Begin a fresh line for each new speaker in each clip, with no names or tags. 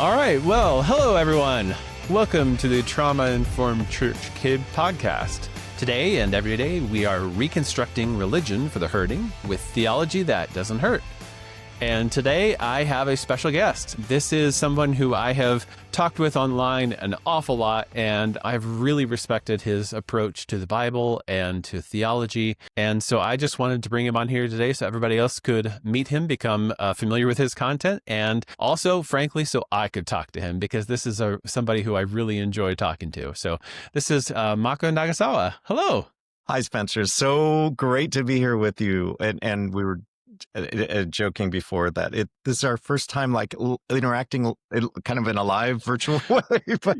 All right. Well, hello, everyone. Welcome to the Trauma Informed Church Kid podcast. Today and every day, we are reconstructing religion for the hurting with theology that doesn't hurt. And today, I have a special guest. This is someone who I have talked with online an awful lot, and I've really respected his approach to the Bible and to theology. And so I just wanted to bring him on here today so everybody else could meet him, become familiar with his content, and also, frankly, so I could talk to him, because this is somebody who I really enjoy talking to. So this is Mako Nagasawa. Hello.
Hi, Spencer. So great to be here with you. And we were joking before that this is our first time interacting kind of in a live virtual way, but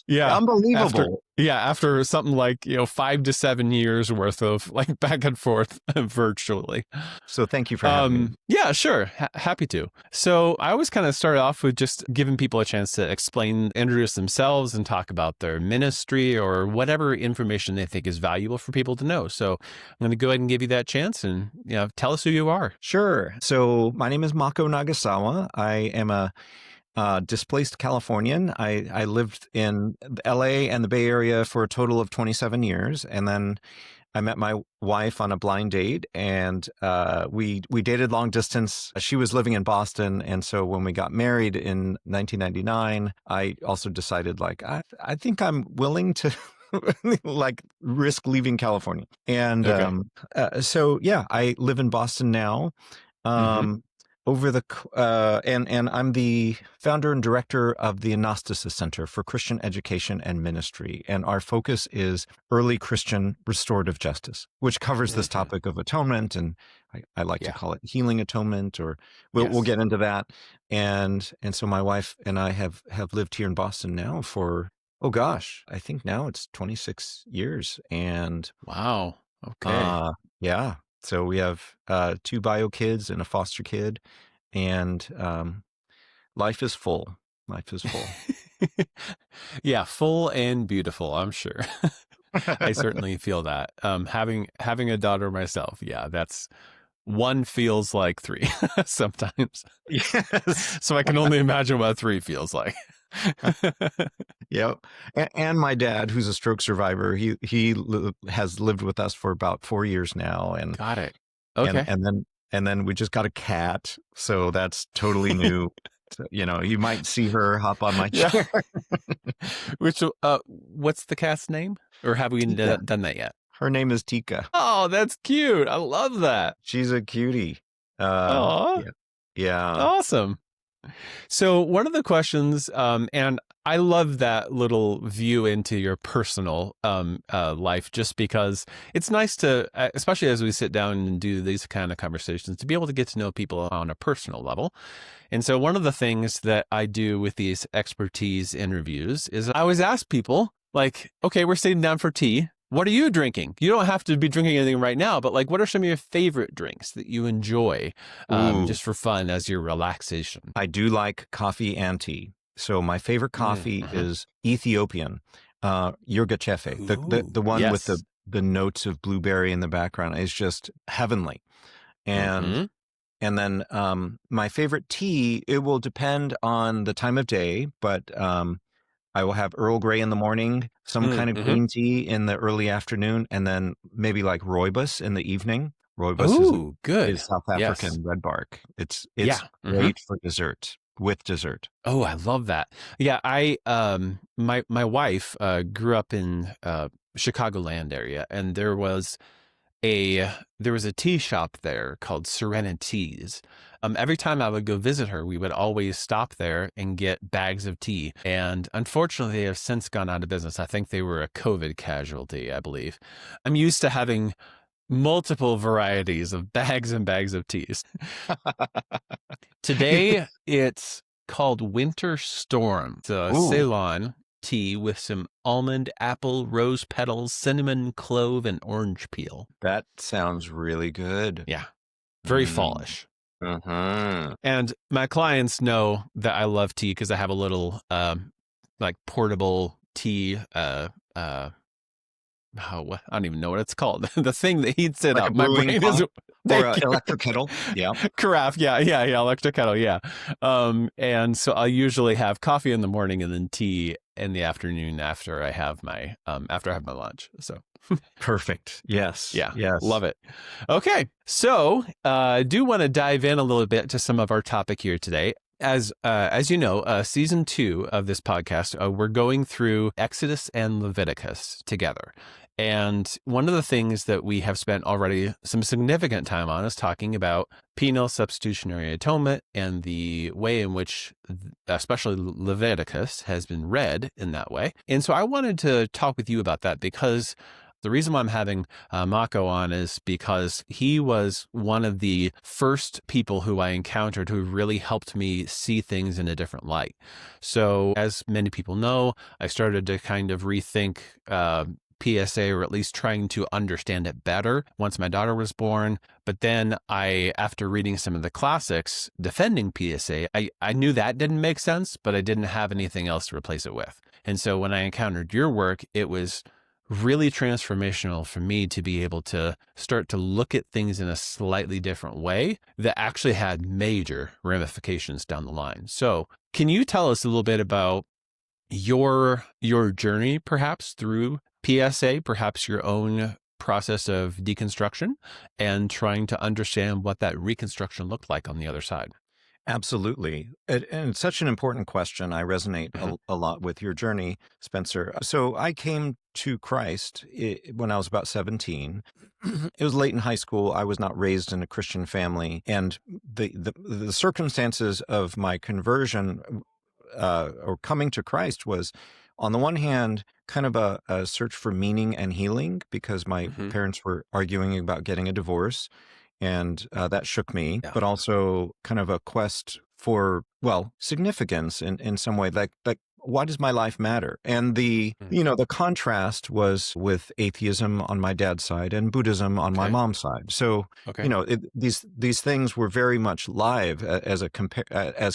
yeah,
unbelievable.
After something like 5 to 7 years worth of back and forth virtually.
So thank you for having me.
Yeah, sure, happy to. So I always kind of start off with just giving people a chance to introduce themselves and talk about their ministry or whatever information they think is valuable for people to know. So I'm going to go ahead and give you that chance and tell us who you are.
Sure. So my name is Mako Nagasawa. I am a displaced Californian. I lived in LA and the Bay Area for a total of 27 years. And then I met my wife on a blind date, and we dated long distance. She was living in Boston. And so when we got married in 1999, I also decided I think I'm willing to risk leaving California. And I live in Boston now. And I'm the founder and director of the Anástasis Center for Christian Education and Ministry. And our focus is early Christian restorative justice, which covers this topic of atonement. And I like to call it healing atonement, or we'll get into that. And so my wife and I have lived here in Boston now for, I think now it's 26 years. And
wow. Okay.
So we have 2 bio kids and a foster kid, and life is full. Life is full.
Yeah, full and beautiful, I'm sure. I certainly feel that. Having a daughter myself, that's one feels like 3 sometimes.
Yes.
So I can only imagine what 3 feels like.
Yep. And my dad, who's a stroke survivor, he has lived with us for about 4 years now. And
got it. Okay.
And then we just got a cat, so that's totally new. You might see her hop on my chair.
Which what's the cat's name? Or have we done that yet?
Her name is Tika.
Oh, that's cute. I love that.
She's a cutie. Yeah.
Awesome. So one of the questions, and I love that little view into your personal life, just because it's nice to, especially as we sit down and do these kind of conversations, to be able to get to know people on a personal level. And so one of the things that I do with these expertise interviews is I always ask people, okay, we're sitting down for tea. What are you drinking? You don't have to be drinking anything right now, but what are some of your favorite drinks that you enjoy just for fun as your relaxation?
I do like coffee and tea. So my favorite coffee is Ethiopian, Yerga Chefe. The one with the notes of blueberry in the background is just heavenly. And then my favorite tea, it will depend on the time of day, but I will have Earl Grey in the morning, some kind of green tea in the early afternoon, and then maybe rooibos in the evening. Rooibos is South African red bark. It's great for dessert, with dessert.
Oh, I love that. Yeah, my wife grew up in Chicagoland area, and there was a tea shop there called Serenity's. Every time I would go visit her, we would always stop there and get bags of tea. And unfortunately, they have since gone out of business. I think they were a COVID casualty, I believe. I'm used to having multiple varieties of bags and bags of teas. Today, it's called Winter Storm. It's a Ceylon tea with some almond, apple, rose petals, cinnamon, clove, and orange peel.
That sounds really good.
Yeah. Very fallish. And my clients know that I love tea because I have a little portable tea I don't even know what it's called. The thing that heats it
like
up.
a
My
brewing
brain
pump
is
or an electric kettle. Yeah.
carafe. Yeah, electric kettle. Yeah. And so I'll usually have coffee in the morning and then tea in the afternoon after I have my lunch. So
Perfect. Yes.
yeah,
Yes.
love it. Okay, so I do want to dive in a little bit to some of our topic here today. As you know, season 2 of this podcast, we're going through Exodus and Leviticus together. And one of the things that we have spent already some significant time on is talking about penal substitutionary atonement and the way in which, especially Leviticus, has been read in that way. And so I wanted to talk with you about that because the reason why I'm having Mako on is because he was one of the first people who I encountered who really helped me see things in a different light. So as many people know, I started to kind of rethink PSA, or at least trying to understand it better once my daughter was born. But then after reading some of the classics defending PSA, I knew that didn't make sense, but I didn't have anything else to replace it with. And so when I encountered your work, it was really transformational for me to be able to start to look at things in a slightly different way that actually had major ramifications down the line. So can you tell us a little bit about your journey perhaps through PSA, perhaps your own process of deconstruction and trying to understand what that reconstruction looked like on the other side?
Absolutely. And it's such an important question. I resonate a lot with your journey, Spencer. So I came to Christ when I was about 17. It was late in high school. I was not raised in a Christian family. And the circumstances of my conversion or coming to Christ was, on the one hand, kind of a search for meaning and healing, because my parents were arguing about getting a divorce. And that shook me, but also kind of a quest for, well, significance in some way. Like, why does my life matter? And the contrast was with atheism on my dad's side and Buddhism on my mom's side. So, these things were very much live as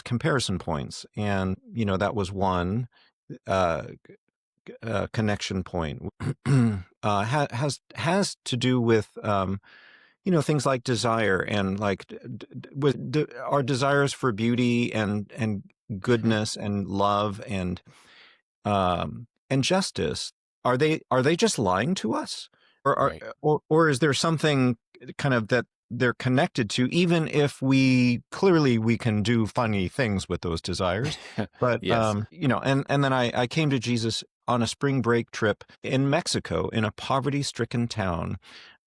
comparison points. And, that was one connection point. Has to do with, things like desire and like our desires for beauty and goodness and love and justice. Are they just lying to us, or is there something kind of that they're connected to, even if we can do funny things with those desires? But and then I came to Jesus on a spring break trip in Mexico, in a poverty-stricken town.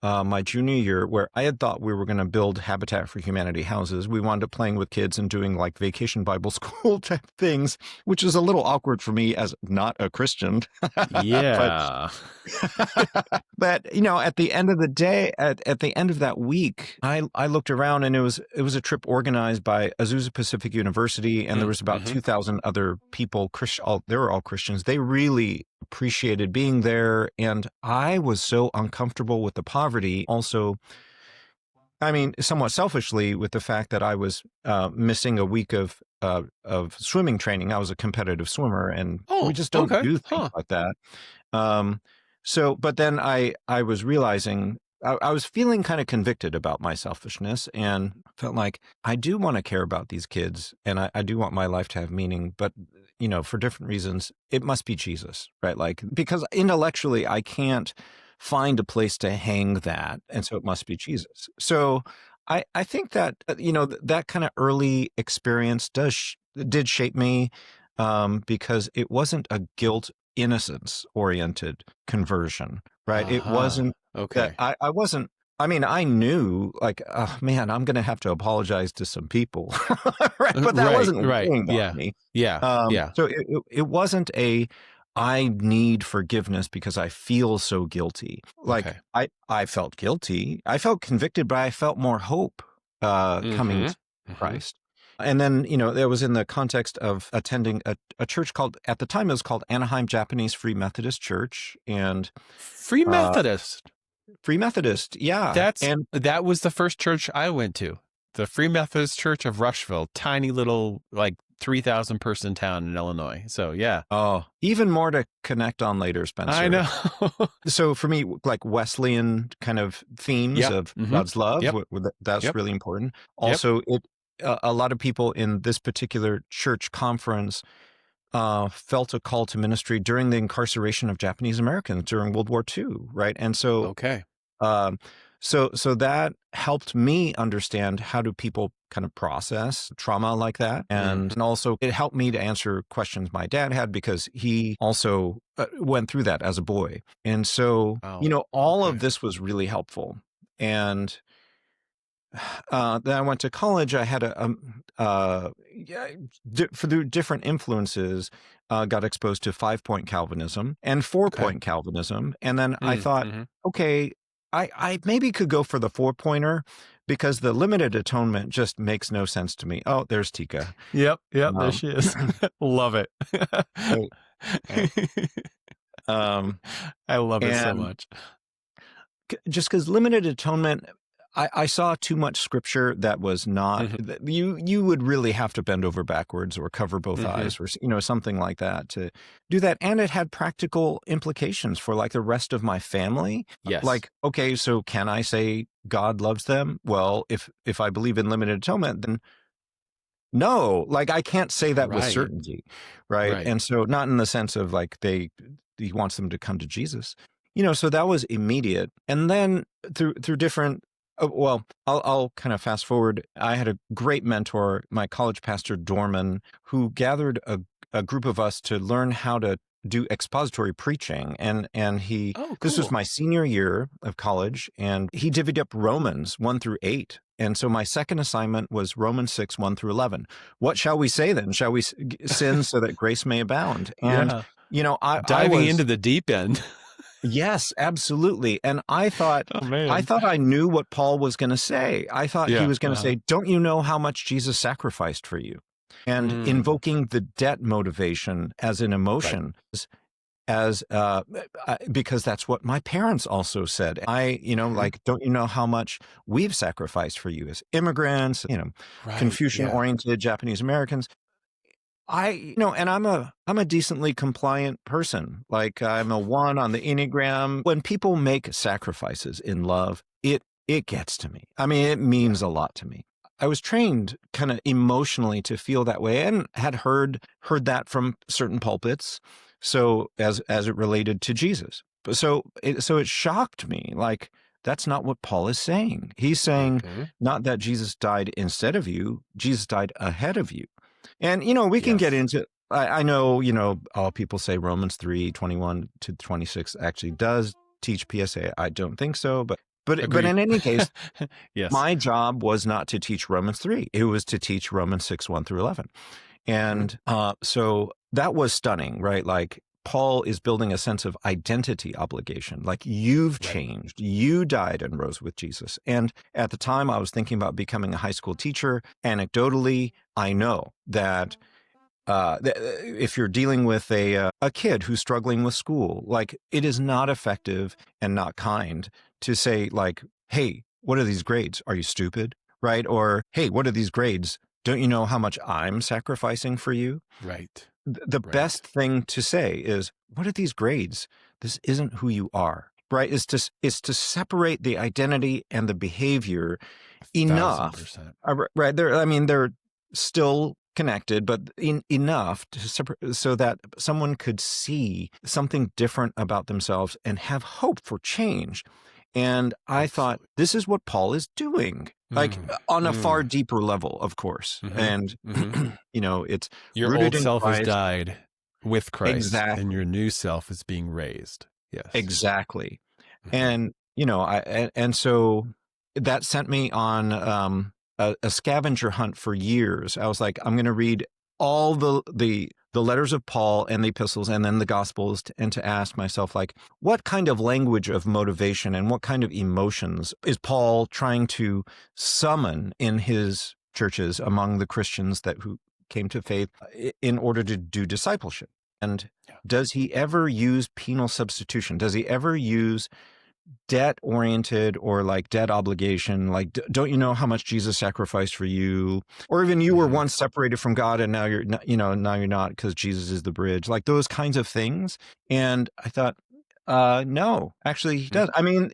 My junior year, where I had thought we were going to build Habitat for Humanity houses. We wound up playing with kids and doing like vacation Bible school type things, which is a little awkward for me as not a Christian.
Yeah.
But at the end of the day, at the end of that week, I looked around, and it was a trip organized by Azusa Pacific University, and there was about 2,000 other people. They were all Christians. They really appreciated being there, and I was so uncomfortable with the poverty. Also, I mean, somewhat selfishly, with the fact that I was missing a week of swimming training. I was a competitive swimmer, and we just don't do things like that. But then I was realizing I was feeling kind of convicted about my selfishness, and felt like I do want to care about these kids, and I do want my life to have meaning, but for different reasons, it must be Jesus, right? Like, because intellectually I can't find a place to hang that, and so it must be Jesus. So I think that that kind of early experience did shape me, because it wasn't a guilt innocence oriented conversion, right? It wasn't that I wasn't. I mean, I knew, like, oh man, I'm going to have to apologize to some people, right? But that wasn't weighing on me. So it wasn't I need forgiveness because I feel so guilty. Like, I felt guilty. I felt convicted, but I felt more hope coming to Christ. And then, it was in the context of attending a church called, at the time, it was called Anaheim Japanese Free Methodist Church. And
Free Methodist.
Free Methodist, yeah.
That was the first church I went to. the Free Methodist Church of Rushville, tiny little, like 3,000 person town in Illinois. So yeah.
Oh, even more to connect on later, Spencer.
I know.
So for me, like Wesleyan kind of themes of God's love, that's really important. Also, a lot of people in this particular church conference felt a call to ministry during the incarceration of Japanese Americans during World War II, right? And so, so that helped me understand how do people kind of process trauma like that. And also it helped me to answer questions my dad had because he also went through that as a boy. And so, all of this was really helpful. And then I went to college. I had for the different influences, got exposed to 5-point Calvinism and 4-point Calvinism. And then I thought, okay, I maybe could go for the 4-pointer because the limited atonement just makes no sense to me. Oh, there's Tika.
Yep. There she is. Love it. I love it so much.
Just because limited atonement, I saw too much scripture that was not, you would really have to bend over backwards or cover both eyes or, something like that to do that. And it had practical implications for like the rest of my family.
Yes.
Like, okay, so can I say God loves them? Well, if I believe in limited atonement, then no, like I can't say that with certainty. Right. And so not in the sense of like he wants them to come to Jesus, so that was immediate. And then through different, well, I'll kind of fast forward. I had a great mentor, my college pastor, Dorman, who gathered a group of us to learn how to do expository preaching. And he, this was my senior year of college, and he divvied up Romans 1-8. And so my second assignment was Romans 6, 1-11. What shall we say then? Shall we sin so that grace may abound? And,
diving into the deep end.
Yes, absolutely. And I thought, I knew what Paul was going to say. I thought he was going to say, don't you know how much Jesus sacrificed for you? And invoking the debt motivation as an emotion, because that's what my parents also said. Like, don't you know how much we've sacrificed for you as immigrants, Confucian-oriented Japanese Americans. And I'm a decently compliant person. Like I'm a 1 on the Enneagram. When people make sacrifices in love, it gets to me. I mean, it means a lot to me. I was trained kind of emotionally to feel that way and had heard that from certain pulpits. So as it related to Jesus. So it shocked me. Like that's not what Paul is saying. He's saying not that Jesus died instead of you, Jesus died ahead of you. And, we can get into, I know, people say Romans 3:21-26 actually does teach PSA. I don't think so, but in any case, my job was not to teach Romans 3. It was to teach Romans 6, 1-11. And so that was stunning, right? Like Paul is building a sense of identity obligation. Like you've changed, you died and rose with Jesus. And at the time I was thinking about becoming a high school teacher. Anecdotally, I know that if you're dealing with a kid who's struggling with school, like it is not effective and not kind to say like, hey, what are these grades? Are you stupid? Right? Or, hey, what are these grades? Don't you know how much I'm sacrificing for you?
Right.
The best thing to say is, what are these grades? This isn't who you are, right? Is to separate the identity and the behavior enough, right? They're still connected, but enough to separate so that someone could see something different about themselves and have hope for change. And I thought, this is what Paul is doing, like on a far deeper level, of course. And, it's
your
rooted
old self
Christ.
has died with Christ,
Exactly.
and your new self is being raised. Yes,
exactly. And, and so that sent me on a scavenger hunt for years. I was like, I'm going to read all the letters of Paul and the epistles and then the gospels and to ask myself, like, what kind of language of motivation and what kind of emotions is Paul trying to summon in his churches among the Christians who came to faith in order to do discipleship? And does he ever use penal substitution? Does he ever use debt oriented or like debt obligation, like don't you know how much Jesus sacrificed for you? Or even you were once separated from God and now you're not, now you're not because Jesus is the bridge, like those kinds of things. And I thought, no, actually he does. I mean,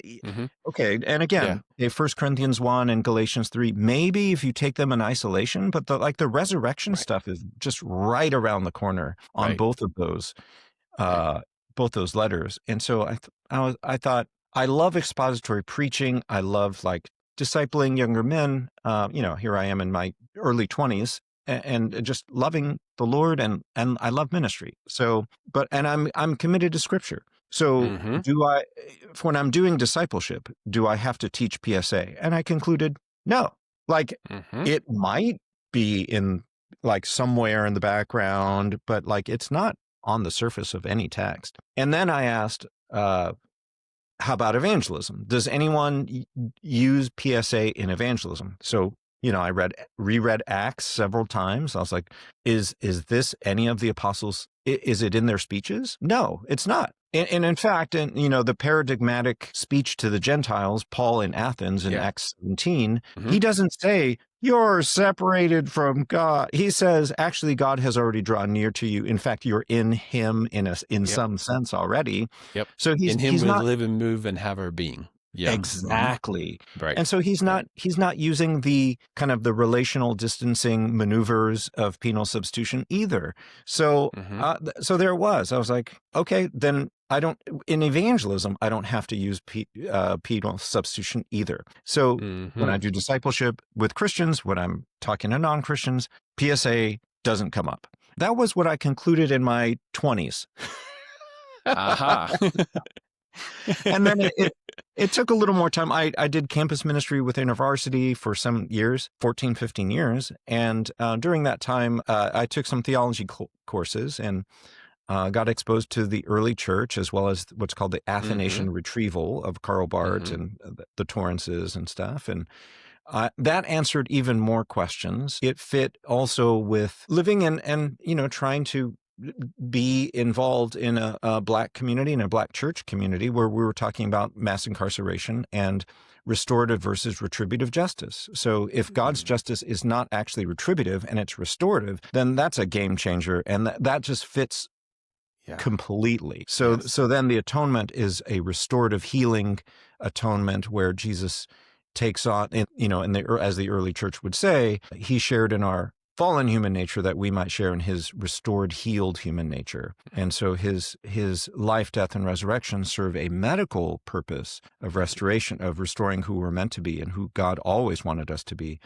okay. And again, 1 Corinthians 1 and Galatians 3, maybe if you take them in isolation, but the resurrection stuff is just right around the corner on both of those, both those letters. And so I thought, I love expository preaching. I love like discipling younger men. Here I am in my early 20s and just loving the Lord and I love ministry. So, and I'm committed to Scripture. So when I'm doing discipleship, do I have to teach PSA? And I concluded, no, like it might be in like somewhere in the background, but like it's not on the surface of any text. And then I asked, how about evangelism? Does anyone use PSA in evangelism? So, I reread Acts several times. I was like, is this any of the apostles? Is it in their speeches? No, it's not. And in fact, the paradigmatic speech to the Gentiles, Paul in Athens in Acts 17, he doesn't say, you're separated from God. He says, actually, God has already drawn near to you. In fact, you're in him in some sense already.
Yep.
So
in him
he's
we
not,
live and move and have our being. Yeah.
Exactly.
Right.
And so he's not using the kind of the relational distancing maneuvers of penal substitution either. So so there it was. I was like, okay, then in evangelism, I don't have to use penal substitution either. So when I do discipleship with Christians, when I'm talking to non-Christians, PSA doesn't come up. That was what I concluded in my 20s. And then it took a little more time. I did campus ministry with InterVarsity for some years, 14, 15 years. And during that time, I took some theology courses and got exposed to the early church, as well as what's called the Athanasian retrieval of Karl Barth and the Torrances and stuff. And that answered even more questions. It fit also with living and trying to be involved in a Black community, in a Black church community, where we were talking about mass incarceration and restorative versus retributive justice. So if God's justice is not actually retributive and it's restorative, then that's a game changer. And that just fits completely. So then the atonement is a restorative healing atonement where Jesus takes on, as the early church would say, he shared in our fallen human nature that we might share in his restored, healed human nature. And so his life, death, and resurrection serve a medical purpose of restoration, of restoring who we're meant to be and who God always wanted us to be,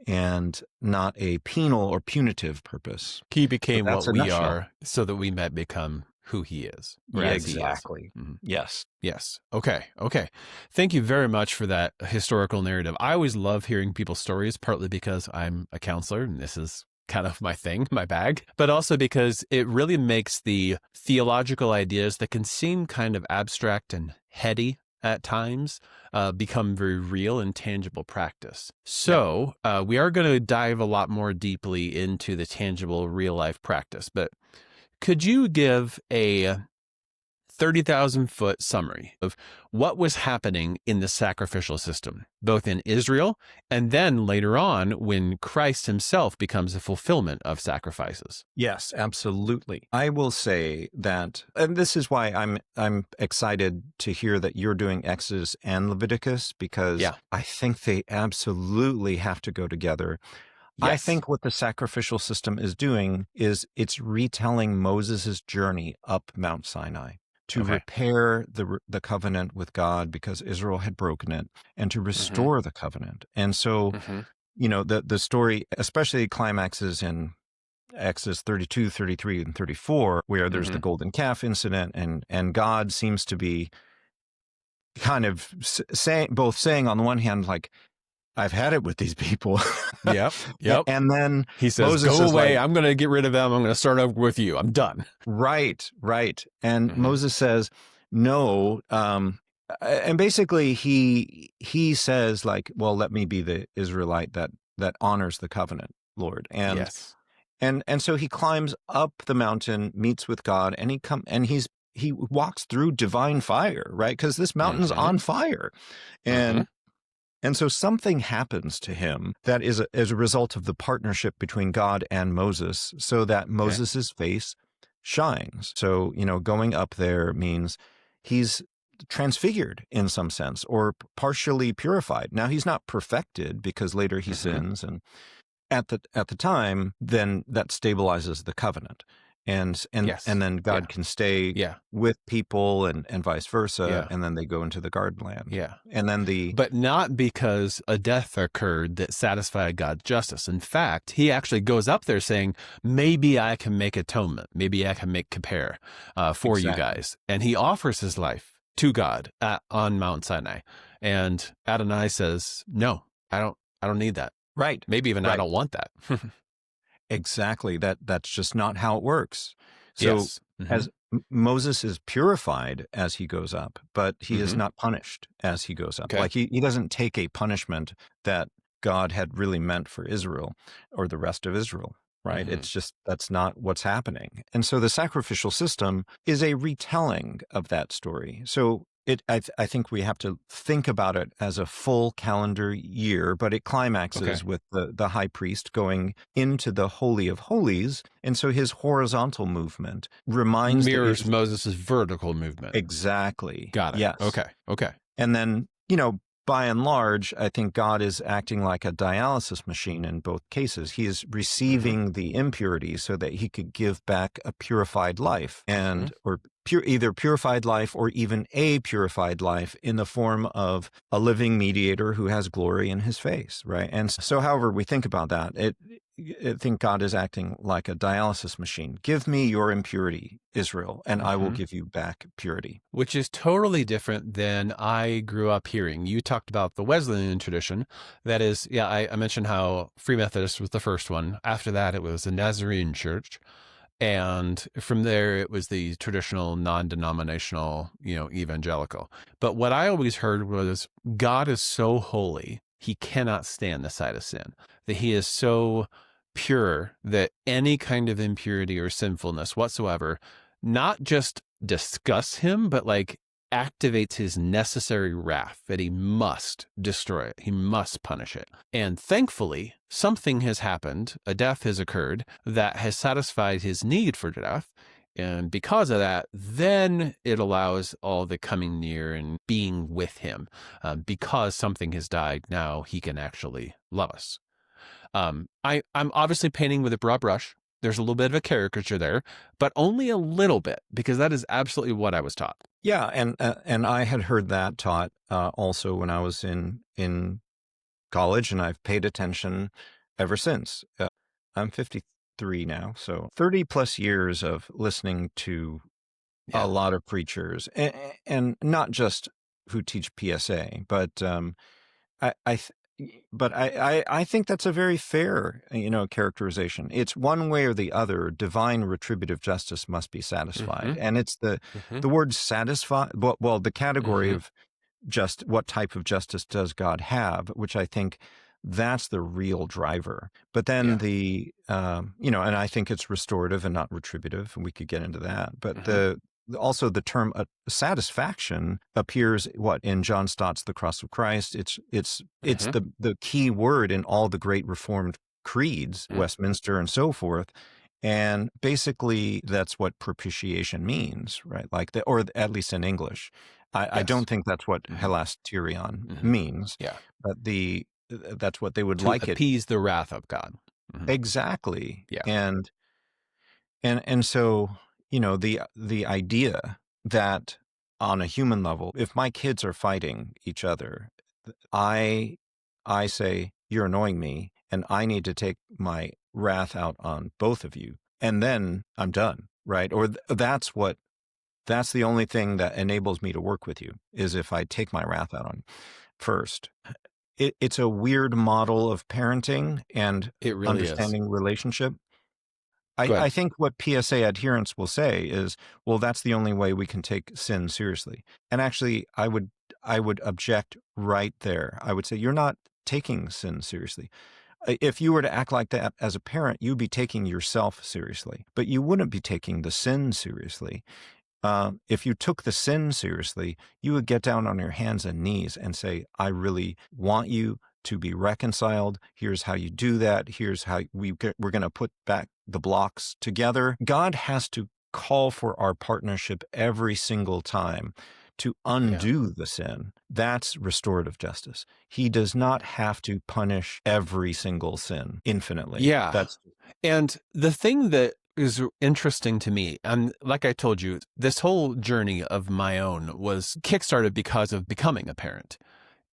and not a penal or punitive purpose.
He became what we are so that we might become who he is.
Exactly. Yes.
Yes. Okay. Thank you very much for that historical narrative. I always love hearing people's stories, partly because I'm a counselor and this is kind of my thing, my bag, but also because it really makes the theological ideas that can seem kind of abstract and heady at times become very real and tangible practice. So we are going to dive a lot more deeply into the tangible real life practice, but could you give a 30,000-foot summary of what was happening in the sacrificial system, both in Israel and then later on when Christ himself becomes a fulfillment of sacrifices?
Yes, absolutely. I will say that, and this is why I'm excited to hear that you're doing Exodus and Leviticus, because I think they absolutely have to go together. Yes. I think what the sacrificial system is doing is it's retelling Moses' journey up Mount Sinai to repair the covenant with God because Israel had broken it, and to restore the covenant. And so, the story especially climaxes in Exodus 32, 33, and 34, where there's the golden calf incident, and God seems to be kind of saying on the one hand, like, I've had it with these people.
Yep.
And then
he says, Moses go away. I'm going to get rid of them. I'm going to start over with you. I'm done.
Right. And Moses says, no. And basically he says, like, well, let me be the Israelite that honors the covenant, Lord. And and so he climbs up the mountain, meets with God, and he's he walks through divine fire, right? Because this mountain's on fire. And so something happens to him that is as a result of the partnership between God and Moses, so that Moses's face shines. So, going up there means he's transfigured in some sense, or partially purified. Now, he's not perfected, because later he sins, and at the time, then that stabilizes the covenant. And then God can stay with people, and vice versa, and then they go into the garden land.
Yeah.
And then
But not because a death occurred that satisfied God's justice. In fact, he actually goes up there saying, maybe I can make atonement. Maybe I can make kapar for you guys. And he offers his life to God on Mount Sinai. And Adonai says, no, I don't need that.
Right.
Maybe even I don't want that.
Exactly. That's just not how it works. So as Moses is purified as he goes up, but he is not punished as he goes up. Like he doesn't take a punishment that God had really meant for Israel or the rest of Israel, right? It's just, that's not what's happening. And so the sacrificial system is a retelling of that story. So I think we have to think about it as a full calendar year, but it climaxes with the high priest going into the Holy of Holies. And so his horizontal movement
mirrors Moses' vertical movement.
Exactly.
Got it.
Yes.
Okay.
And then, by and large, I think God is acting like a dialysis machine in both cases. He is receiving the impurity so that he could give back a purified life, or either purified life or even a purified life in the form of a living mediator who has glory in his face, right? And so however we think about that, I think God is acting like a dialysis machine. Give me your impurity, Israel, and I will give you back purity.
Which is totally different than I grew up hearing. You talked about the Wesleyan tradition. That is, I mentioned how Free Methodist was the first one. After that, it was the Nazarene Church. And from there, it was the traditional non-denominational, evangelical. But what I always heard was God is so holy, he cannot stand the sight of sin, that he is so pure that any kind of impurity or sinfulness whatsoever not just disgusts him, but activates his necessary wrath, that he must destroy it. He must punish it. And thankfully, something has happened, a death has occurred that has satisfied his need for death. And because of that, then it allows all the coming near and being with him. Because something has died, now he can actually love us. I'm obviously painting with a broad brush. There's a little bit of a caricature there, but only a little bit, because that is absolutely what I was taught.
Yeah, and I had heard that taught also when I was in college, and I've paid attention ever since. I'm 53 now, so 30 plus years of listening to a lot of preachers, and not just who teach PSA, but I think that's a very fair, characterization. It's one way or the other. Divine retributive justice must be satisfied, and it's the word satisfy. Well, the category of just what type of justice does God have, which I think that's the real driver. But then and I think it's restorative and not retributive, and we could get into that. But also the term satisfaction appears in John Stott's The Cross of Christ. It's the key word in all the great Reformed creeds, Westminster and so forth. And basically that's what propitiation means, right? Or at least in English. I don't think that's what hilasterion means. Yeah. But that's what they would like it.
Appease the wrath of God.
Exactly.
Yeah.
And so, the idea that on a human level, if my kids are fighting each other, I say, you're annoying me, and I need to take my wrath out on both of you, and then I'm done, right? Or that's the only thing that enables me to work with you, is if I take my wrath out on you first. It's a weird model of parenting and
it really
understanding relationship. I think what PSA adherents will say is, well, that's the only way we can take sin seriously. And actually, I would object right there. I would say, you're not taking sin seriously. If you were to act like that as a parent, you'd be taking yourself seriously, but you wouldn't be taking the sin seriously. if you took the sin seriously, you would get down on your hands and knees and say, I really want you to be reconciled. Here's how you do that. Here's how we're going to put back the blocks together. God has to call for our partnership every single time to undo the sin. That's restorative justice. He does not have to punish every single sin infinitely.
Yeah. And the thing that is interesting to me, and like I told you, this whole journey of my own was kickstarted because of becoming a parent.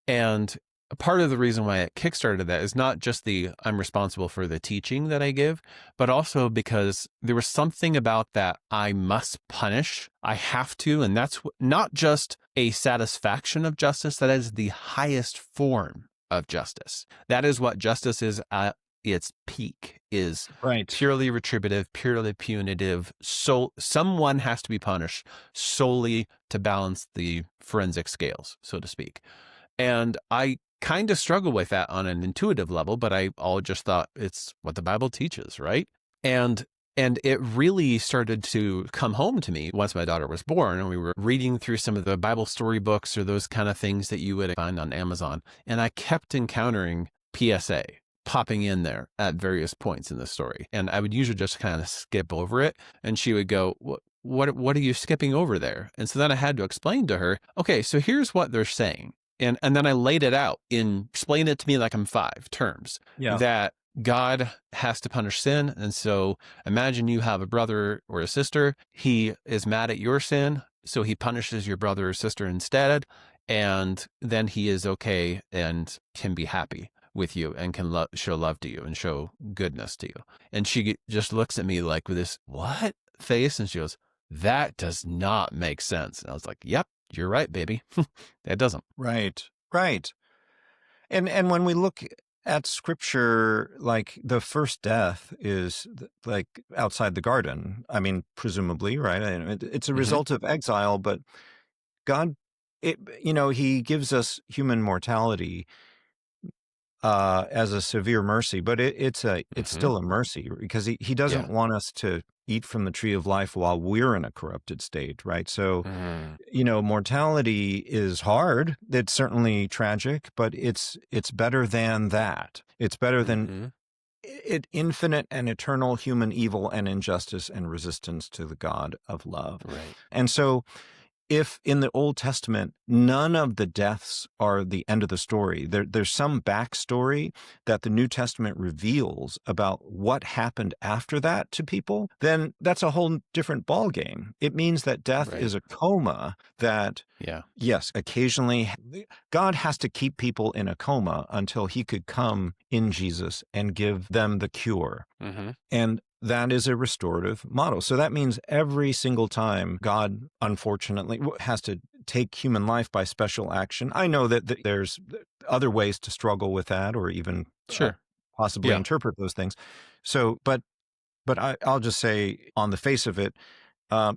And part of the reason why it kickstarted that is not just I'm responsible for the teaching that I give, but also because there was something about that I must punish. I have to. And that's not just a satisfaction of justice. That is the highest form of justice. That is what justice is at its peak, is purely retributive, purely punitive. So someone has to be punished solely to balance the forensic scales, so to speak. And I kind of struggle with that on an intuitive level, but I all just thought it's what the Bible teaches, right? And it really started to come home to me once my daughter was born, and we were reading through some of the Bible storybooks or those kind of things that you would find on Amazon. And I kept encountering PSA popping in there at various points in the story. And I would usually just kind of skip over it. And she would go, what are you skipping over there? And so then I had to explain to her, okay, so here's what they're saying. And then I laid it out explain it to me like I'm 5 terms, that God has to punish sin. And so imagine you have a brother or a sister. He is mad at your sin, so he punishes your brother or sister instead. And then he is okay and can be happy with you and can show love to you and show goodness to you. And she just looks at me like with this, what face? And she goes, that does not make sense. And I was like, yep, you're right, baby. That doesn't.
Right. And when we look at scripture, like the first death is like outside the garden. I mean, presumably, right? It's a result of exile, but God, he gives us human mortality as a severe mercy, but it's still a mercy, because he doesn't want us to eat from the tree of life while we're in a corrupted state, right? So, mortality is hard. It's certainly tragic, but it's better than that. It's better than infinite and eternal human evil and injustice and resistance to the God of love.
Right.
And so, if in the Old Testament, none of the deaths are the end of the story, there's some backstory that the New Testament reveals about what happened after that to people, then that's a whole different ballgame. It means that death is a coma that, yes, occasionally God has to keep people in a coma until he could come in Jesus and give them the cure. And that is a restorative model. So that means every single time God, unfortunately, has to take human life by special action. I know that there's other ways to struggle with that, or even possibly interpret those things. So, but I'll just say, on the face of it,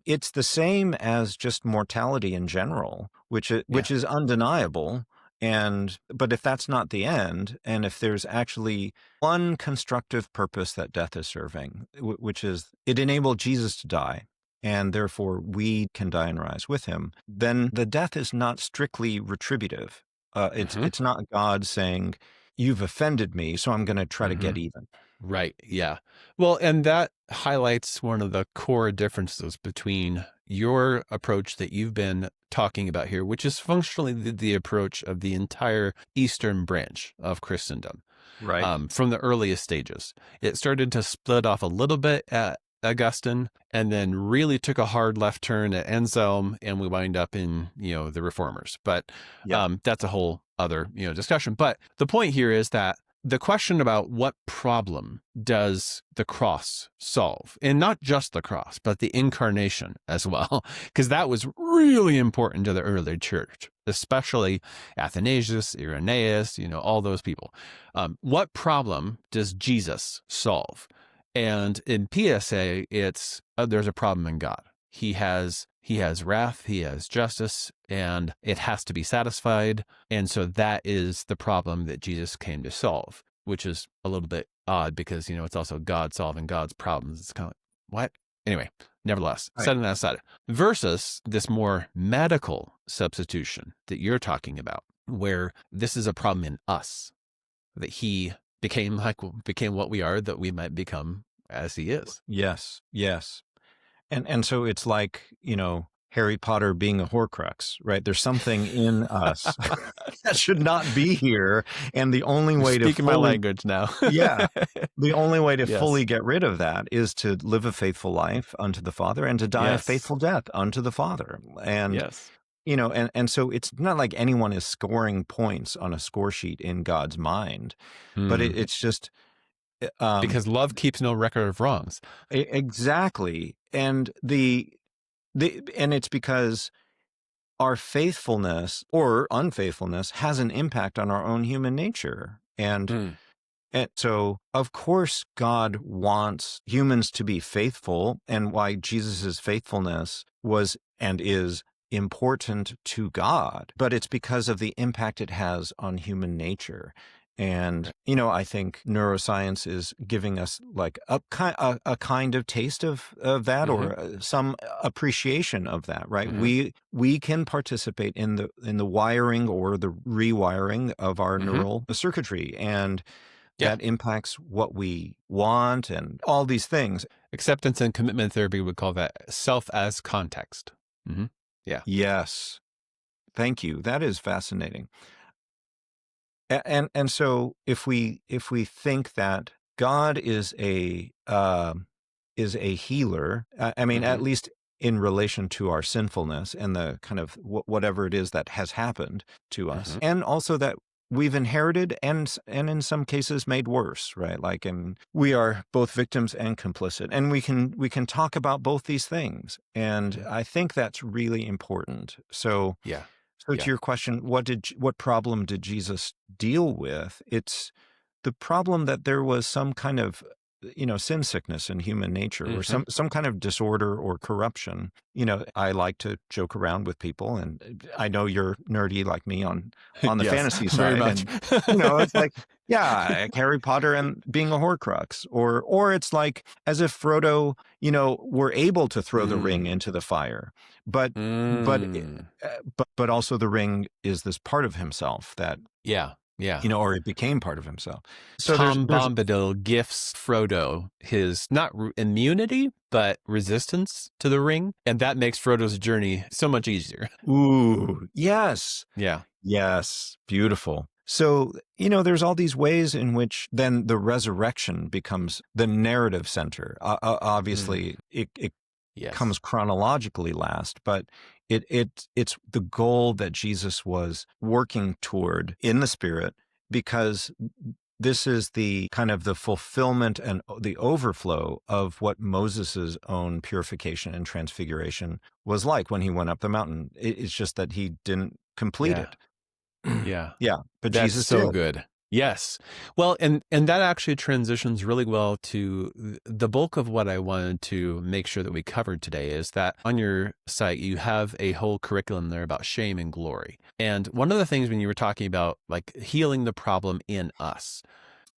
it's the same as just mortality in general, which is undeniable. But if that's not the end, and if there's actually one constructive purpose that death is serving, which is it enabled Jesus to die, and therefore we can die and rise with him, then the death is not strictly retributive. It's not God saying, you've offended me, so I'm going to try to get even.
Right. Yeah. Well, and that highlights one of the core differences between your approach that you've been talking about here, which is functionally the approach of the entire Eastern branch of Christendom.
Right.
From the earliest stages. It started to split off a little bit at Augustine, and then really took a hard left turn at Anselm, and we wind up in, the Reformers. But that's a whole other, discussion. But the point here is that the question about what problem does the cross solve, and not just the cross, but the incarnation as well, because that was really important to the early church, especially Athanasius, Irenaeus, all those people. What problem does Jesus solve? And in PSA, it's there's a problem in God. He has wrath, he has justice, and it has to be satisfied. And so that is the problem that Jesus came to solve, which is a little bit odd because, it's also God solving God's problems. It's kind of like, what? Anyway, nevertheless,
Right.
setting that aside, versus this more medical substitution that you're talking about, where this is a problem in us, that he became what we are, that we might become as he is.
Yes. Yes. And so it's like, Harry Potter being a Horcrux, right? There's something in us that should not be here. And the only way to
Speaking my language now.
Yeah. The only way to
Yes.
fully get rid of that is to live a faithful life unto the Father and to die a faithful death unto the Father. And,
Yes.
and so it's not like anyone is scoring points on a score sheet in God's mind, but it's just,
because love keeps no record of wrongs.
exactly. And and it's because our faithfulness or unfaithfulness has an impact on our own human nature. And so, of course, God wants humans to be faithful, and why Jesus' faithfulness was and is important to God, but it's because of the impact it has on human nature. And, I think neuroscience is giving us like a kind of taste of that, or some appreciation of that, right? We can participate in the wiring or the rewiring of our neural circuitry, and that impacts what we want and all these things.
Acceptance and commitment therapy would call that self as context. Yeah.
Yes. Thank you. That is fascinating. And so if we think that God is a healer, I mean, at least in relation to our sinfulness and the kind of whatever it is that has happened to us, and also that we've inherited and in some cases made worse, right? Like, and we are both victims and complicit, and we can talk about both these things, and I think that's really important. So to your question, what problem did Jesus deal with? It's the problem that there was some kind of sin sickness in human nature, or some kind of disorder or corruption. I like to joke around with people, and I know you're nerdy like me on the fantasy side.
Very much.
And, it's like, like Harry Potter and being a Horcrux, or it's like as if Frodo, were able to throw the ring into the fire, but also the ring is this part of himself that or it became part of himself. So
Tom Bombadil gifts Frodo his not immunity, but resistance to the ring. And that makes Frodo's journey so much easier.
Ooh, yes.
Yeah.
Yes. Beautiful. So, there's all these ways in which then the resurrection becomes the narrative center. Obviously, it comes chronologically last, but it's the goal that Jesus was working toward in the Spirit, because this is the kind of the fulfillment and the overflow of what Moses's own purification and transfiguration was like when he went up the mountain. It's just that he didn't complete it.
Yeah.
But
that's
Jesus
so
did.
good. Yes. Well, and that actually transitions really well to the bulk of what I wanted to make sure that we covered today, is that on your site, you have a whole curriculum there about shame and glory. And one of the things when you were talking about like healing the problem in us,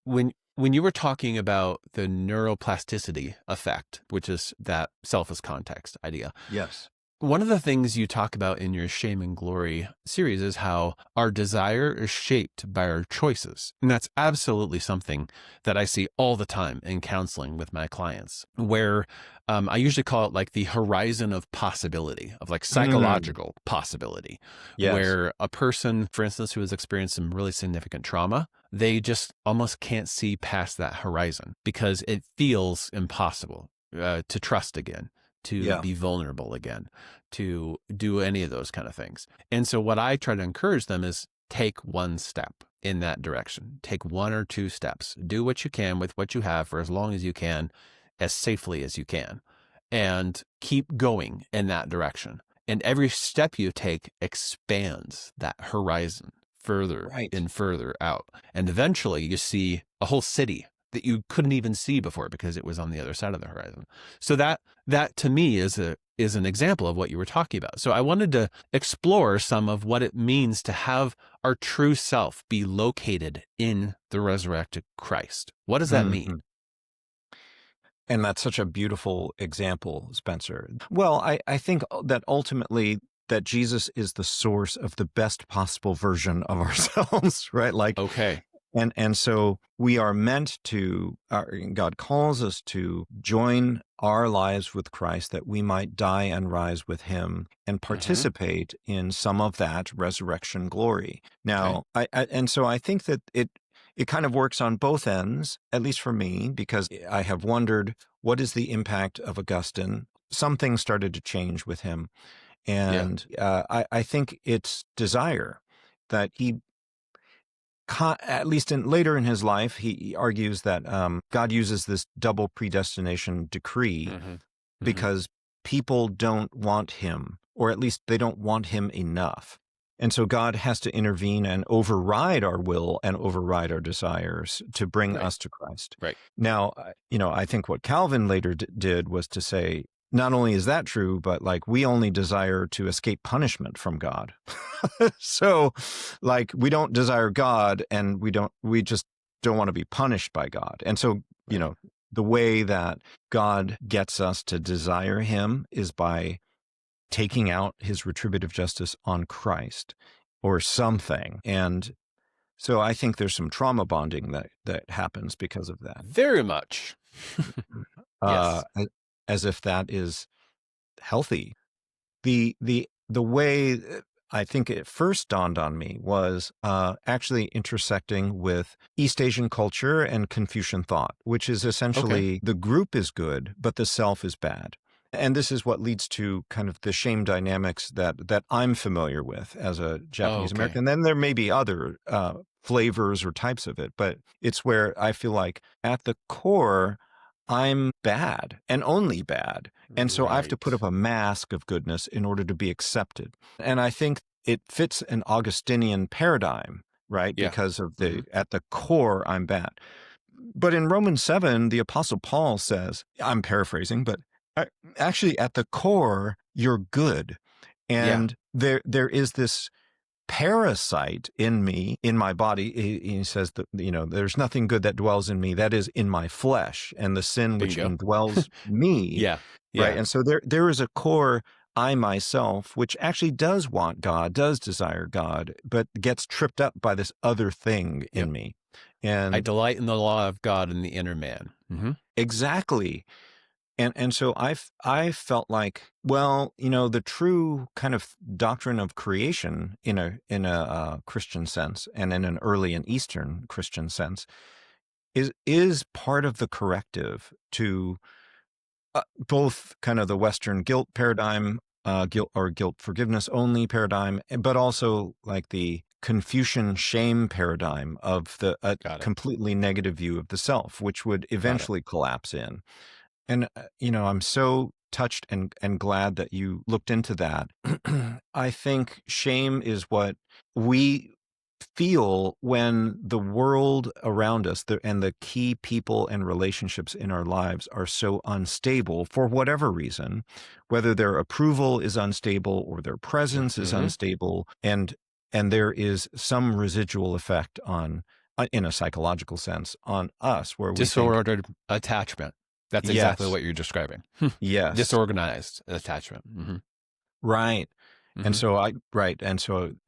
when you were talking about the neuroplasticity effect, which is that self as context idea.
Yes.
One of the things you talk about in your Shame and Glory series is how our desire is shaped by our choices. And that's absolutely something that I see all the time in counseling with my clients, where I usually call it like the horizon of possibility, of like psychological possibility, where a person, for instance, who has experienced some really significant trauma, they just almost can't see past that horizon because it feels impossible to trust again, to be vulnerable again, to do any of those kind of things. And so what I try to encourage them is take one step in that direction. Take one or two steps. Do what you can with what you have for as long as you can, as safely as you can, and keep going in that direction. And every step you take expands that horizon further and further out. And eventually you see a whole city that you couldn't even see before because it was on the other side of the horizon. So that to me is an example of what you were talking about. So I wanted to explore some of what it means to have our true self be located in the resurrected Christ. What does that mean?
And that's such a beautiful example, Spencer. Well, I think that ultimately that Jesus is the source of the best possible version of ourselves, right? Like,
okay.
And so we are meant to, God calls us to join our lives with Christ that we might die and rise with him and participate in some of that resurrection glory. Now, and so I think that it kind of works on both ends, at least for me, because I have wondered, what is the impact of Augustine? Some things started to change with him. And I think it's desire that he, at least later in his life, he argues that God uses this double predestination decree because people don't want him, or at least they don't want him enough. And so God has to intervene and override our will and override our desires to bring us to Christ.
Right.
Now, I think what Calvin later did was to say, not only is that true, but like we only desire to escape punishment from God. So like we don't desire God and we just don't want to be punished by God. And so, the way that God gets us to desire him is by taking out his retributive justice on Christ or something. And so I think there's some trauma bonding that happens because of that.
Very much. Yes.
As if that is healthy. The way I think it first dawned on me was actually intersecting with East Asian culture and Confucian thought, which is essentially the group is good, but the self is bad. And this is what leads to kind of the shame dynamics that I'm familiar with as a Japanese American. And then there may be other flavors or types of it, but it's where I feel like at the core, I'm bad and only bad. And so I have to put up a mask of goodness in order to be accepted. And I think it fits an Augustinian paradigm, right? Yeah. Because of at the core, I'm bad. But in Romans 7, the Apostle Paul says, I'm paraphrasing, but actually at the core, you're good. And there is this parasite in me, in my body. He says that, there's nothing good that dwells in me, that is in my flesh, and the sin which indwells me. Right. And so there is a core I myself, which actually does want God, does desire God, but gets tripped up by this other thing in me. And
I delight in the law of God in the inner man.
Exactly. And so I felt like, well, the true kind of doctrine of creation in a Christian sense and in an early and Eastern Christian sense is part of the corrective to both kind of the Western guilt paradigm, guilt forgiveness only paradigm, but also like the Confucian shame paradigm of the completely negative view of the self, which would eventually collapse in. And, I'm so touched and glad that you looked into that. I think shame is what we feel when the world around us and the key people and relationships in our lives are so unstable for whatever reason, whether their approval is unstable or their presence is unstable. And there is some residual effect on, in a psychological sense, on us where we
disordered attachment. That's exactly what you're describing.
Yes.
Disorganized attachment.
Right. And so I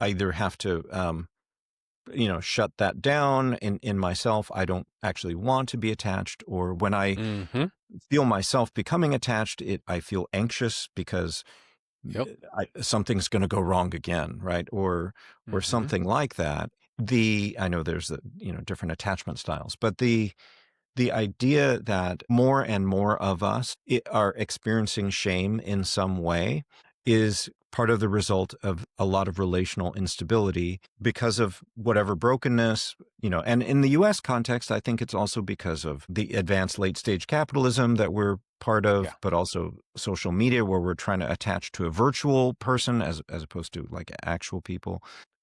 either have to, shut that down in myself. I don't actually want to be attached, or when I feel myself becoming attached, I feel anxious because something's going to go wrong again. Right. Or something like that. I know there's different attachment styles, but the idea that more and more of us are experiencing shame in some way is part of the result of a lot of relational instability because of whatever brokenness, and in the U.S. context, I think it's also because of the advanced late stage capitalism that we're part of, but also social media where we're trying to attach to a virtual person as opposed to like actual people.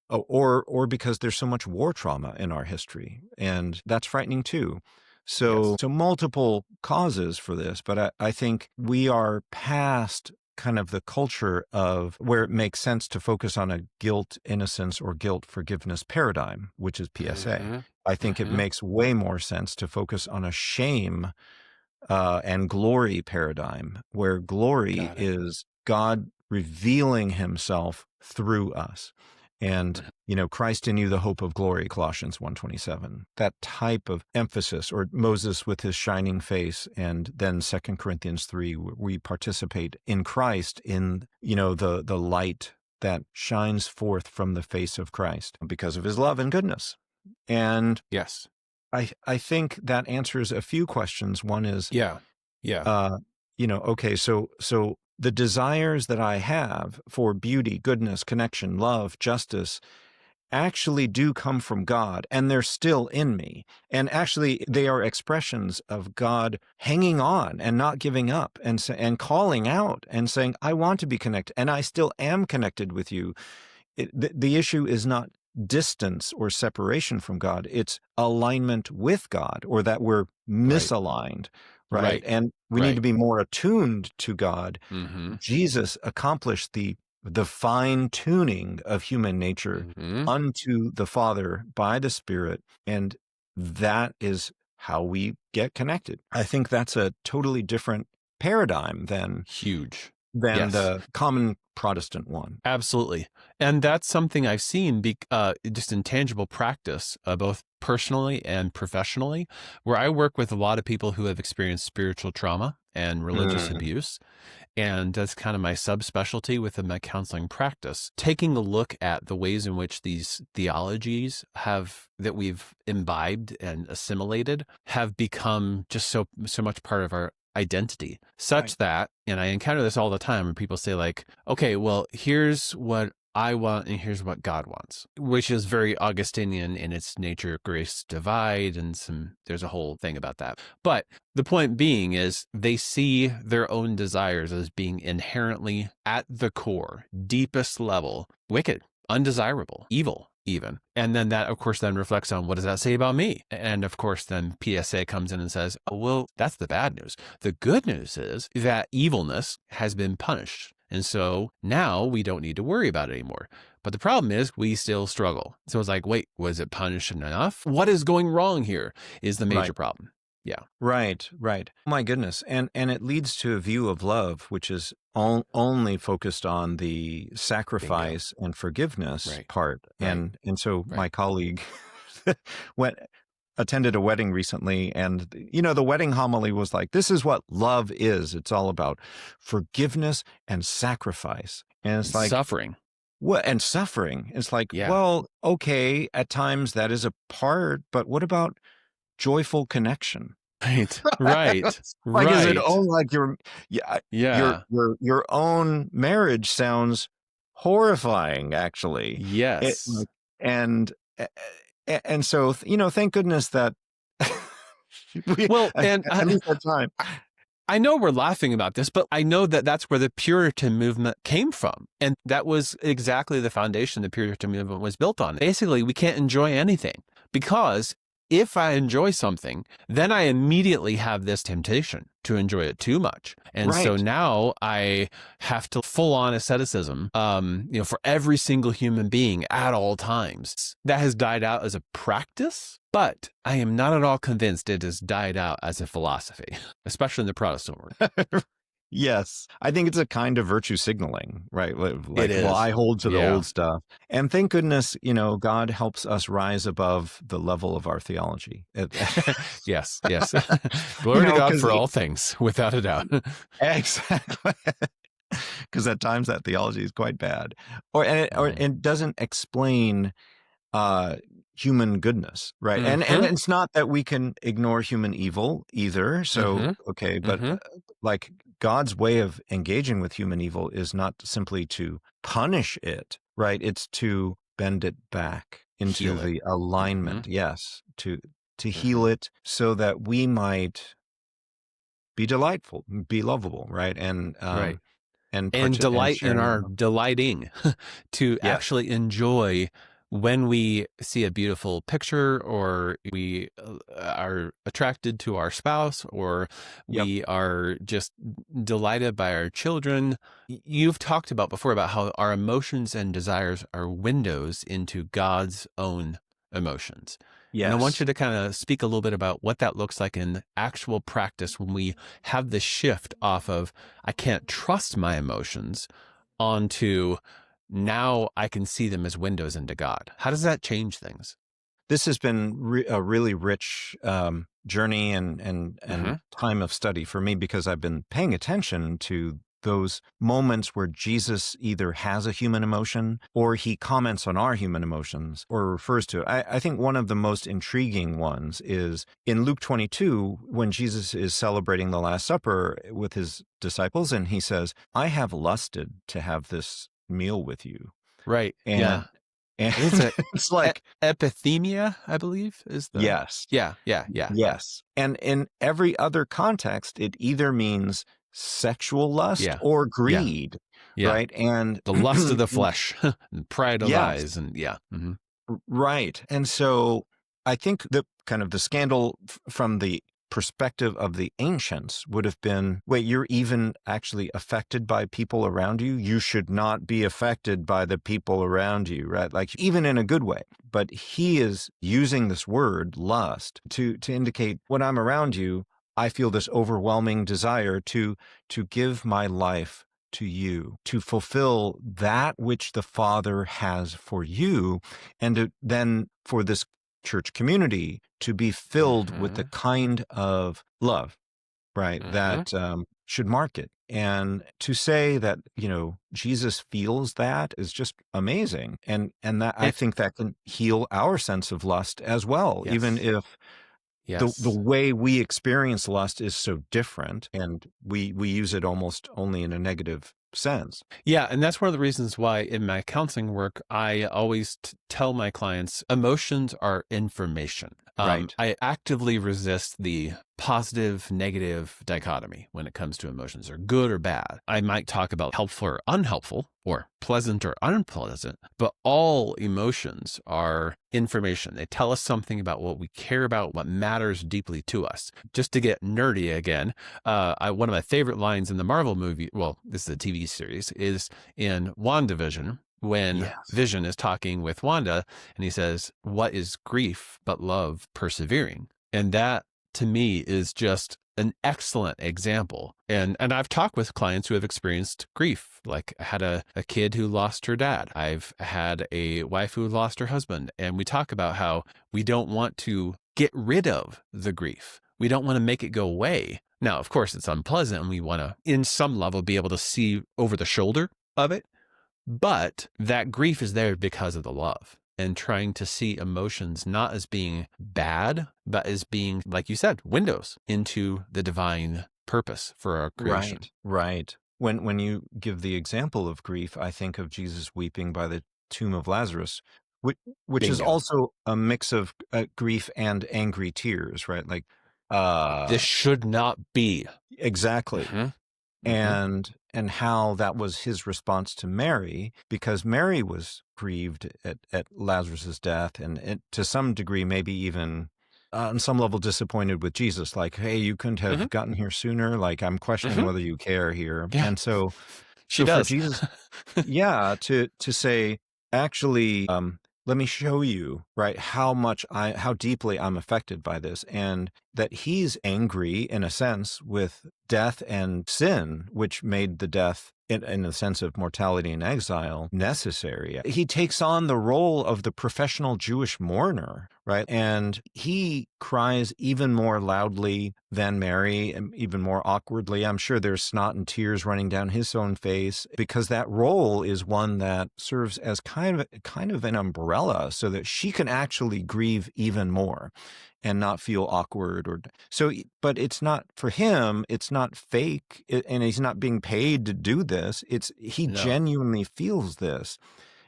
Or because there's so much war trauma in our history, and that's frightening too. So multiple causes for this, but I think we are past kind of the culture of where it makes sense to focus on a guilt, innocence, or guilt forgiveness paradigm, which is PSA. I think it makes way more sense to focus on a shame and glory paradigm, where glory is God revealing himself through us. And, Christ in you, the hope of glory, Colossians 1:27, that type of emphasis, or Moses with his shining face, and then 2 Corinthians 3, we participate in Christ in, the light that shines forth from the face of Christ because of his love and goodness. And
yes,
I think that answers a few questions. One is, okay, so the desires that I have for beauty, goodness, connection, love, justice actually do come from God, and they're still in me. And actually, they are expressions of God hanging on and not giving up, and calling out and saying, I want to be connected, and I still am connected with you. The issue is not distance or separation from God. It's alignment with God, or that we're misaligned, right? And we need to be more attuned to God.
Mm-hmm.
Jesus accomplished the fine tuning of human nature unto the Father by the Spirit, and that is how we get connected. I think that's a totally different paradigm than the common Protestant one.
Absolutely. And that's something I've seen just in tangible practice, both personally and professionally, where I work with a lot of people who have experienced spiritual trauma and religious abuse. And that's kind of my subspecialty within my counseling practice, taking a look at the ways in which these theologies that we've imbibed and assimilated have become just so much part of our identity, such that, and I encounter this all the time, when people say like, okay, well, here's what I want and here's what God wants, which is very Augustinian in its nature, grace divide, and there's a whole thing about that. But the point being is they see their own desires as being inherently at the core, deepest level, wicked, undesirable, evil even. And then that, of course, then reflects on, what does that say about me? And of course, then PSA comes in and says, oh, well, that's the bad news. The good news is that evilness has been punished. And so now we don't need to worry about it anymore. But the problem is we still struggle. So it's like, wait, was it punished enough? What is going wrong here is the major problem. Yeah.
Right. My goodness. And it leads to a view of love, which is only focused on the sacrifice and forgiveness part. And so my colleague attended a wedding recently, and the wedding homily was like, this is what love is. It's all about forgiveness and sacrifice. And it's like
suffering.
What? And suffering. It's like, well, okay, at times that is a part, but what about joyful connection?
Right.
Is it like your own marriage sounds horrifying, actually.
Yes.
And so, thank goodness that at least that time.
I know we're laughing about this, but I know that that's where the Puritan movement came from. And that was exactly the foundation the Puritan movement was built on. Basically, we can't enjoy anything, because if I enjoy something, then I immediately have this temptation to enjoy it too much. And so now I have to full on asceticism, for every single human being at all times. That has died out as a practice, but I am not at all convinced it has died out as a philosophy, especially in the Protestant world.
Yes. I think it's a kind of virtue signaling, right?
It is.
Well, I hold to the old stuff. And thank goodness, God helps us rise above the level of our theology.
Yes. Glory to God for all things, without a doubt.
Exactly. Because at times that theology is quite bad. Or it doesn't explain human goodness, right? And it's not that we can ignore human evil either. So, okay, but like God's way of engaging with human evil is not simply to punish it, right? It's to bend it back into the alignment, to heal it so that we might be delightful, be lovable, right? And
delight in our delighting to actually enjoy when we see a beautiful picture, or we are attracted to our spouse, or we are just delighted by our children. You've talked about before about how our emotions and desires are windows into God's own emotions. And I want
Yes.
you to kind of speak a little bit about what that looks like in actual practice when we have this shift off of, I can't trust my emotions, onto now I can see them as windows into God. How does that change things?
This has been a really rich journey and time of study for me, because I've been paying attention to those moments where Jesus either has a human emotion or he comments on our human emotions or refers to it. I think one of the most intriguing ones is in Luke 22, when Jesus is celebrating the Last Supper with his disciples, and he says, I have lusted to have this meal with you.
Right.
And it's like
epithemia, I believe, is the...
Yes.
Yeah.
Yes. And in every other context, it either means sexual lust or greed, right? And
the lust of the flesh and pride of eyes, and
right. And so I think the kind of the scandal from the perspective of the ancients would have been, wait, you're even actually affected by people around you? You should not be affected by the people around you, right? Like, even in a good way. But he is using this word, lust, to indicate, when I'm around you, I feel this overwhelming desire to give my life to you, to fulfill that which the Father has for you, and then for this church community to be filled with the kind of love, right, that should mark it. And to say that, Jesus feels that is just amazing. And that, I think that can heal our sense of lust as well, even if the way we experience lust is so different, and we use it almost only in a negative sense.
Yeah. And that's one of the reasons why in my counseling work, I always tell my clients, emotions are information.
Right.
I actively resist the positive, negative dichotomy when it comes to emotions, or good or bad. I might talk about helpful or unhelpful, or pleasant or unpleasant, but all emotions are information. They tell us something about what we care about, what matters deeply to us. Just to get nerdy again, one of my favorite lines in the Marvel movie, well, this is a TV series, is in WandaVision, when Vision is talking with Wanda, and he says, what is grief but love persevering? And that, to me, is just an excellent example. And I've talked with clients who have experienced grief. Like, I had a kid who lost her dad. I've had a wife who lost her husband. And we talk about how we don't want to get rid of the grief. We don't want to make it go away. Now, of course, it's unpleasant, and we want to, in some level, be able to see over the shoulder of it. But that grief is there because of the love, and trying to see emotions not as being bad, but as being, like you said, windows into the divine purpose for our creation.
Right. When you give the example of grief, I think of Jesus weeping by the tomb of Lazarus, which is also a mix of grief and angry tears, right? Like,
this should not be.
Exactly. And how that was his response to Mary, because Mary was grieved at Lazarus's death, and to some degree, maybe even on some level disappointed with Jesus. Like, hey, you couldn't have gotten here sooner. Like, I'm questioning whether you care here. Yeah. And so
does.
For Jesus, to say, actually, let me show you, right, how deeply I'm affected by this, and that he's angry, in a sense, with death and sin, which made the death, in the sense of mortality and exile, necessary. He takes on the role of the professional Jewish mourner, right? And he cries even more loudly than Mary, and even more awkwardly. I'm sure there's snot and tears running down his own face, because that role is one that serves as kind of an umbrella, so that she can actually grieve even more and not feel awkward. But it's not, for him, it's not fake, and he's not being paid to do this. He genuinely feels this.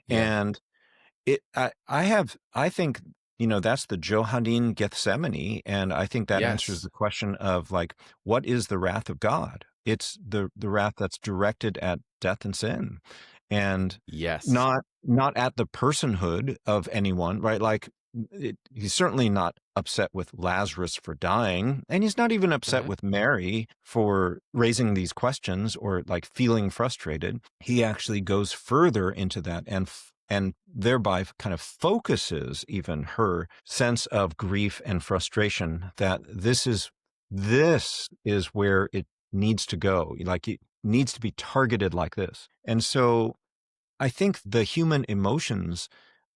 Yeah. And I think, that's the Johannine Gethsemane. And I think that answers the question of, like, what is the wrath of God? It's the wrath that's directed at death and sin, and not at the personhood of anyone, right? Like, he's certainly not upset with Lazarus for dying, and he's not even upset with Mary for raising these questions or, like, feeling frustrated. He actually goes further into that and and thereby kind of focuses even her sense of grief and frustration that this is where it needs to go. Like it needs to be targeted like this. And so I think the human emotions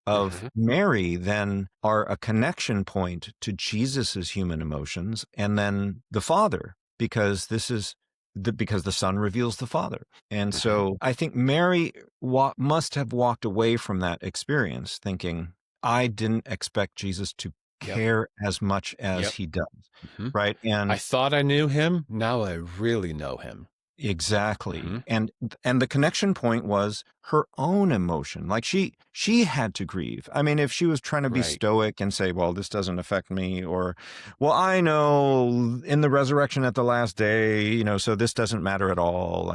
of Mary then are a connection point to Jesus's human emotions and then the Father, because because the Son reveals the Father. And so I think Mary must have walked away from that experience thinking, I didn't expect Jesus to care as much as he does. Right. And
I thought I knew him. Now I really know him.
Exactly. And the connection point was her own emotion. Like she had to grieve. I mean, if she was trying to be stoic and say, well, this doesn't affect me, or, well, I know in the resurrection at the last day, so this doesn't matter at all.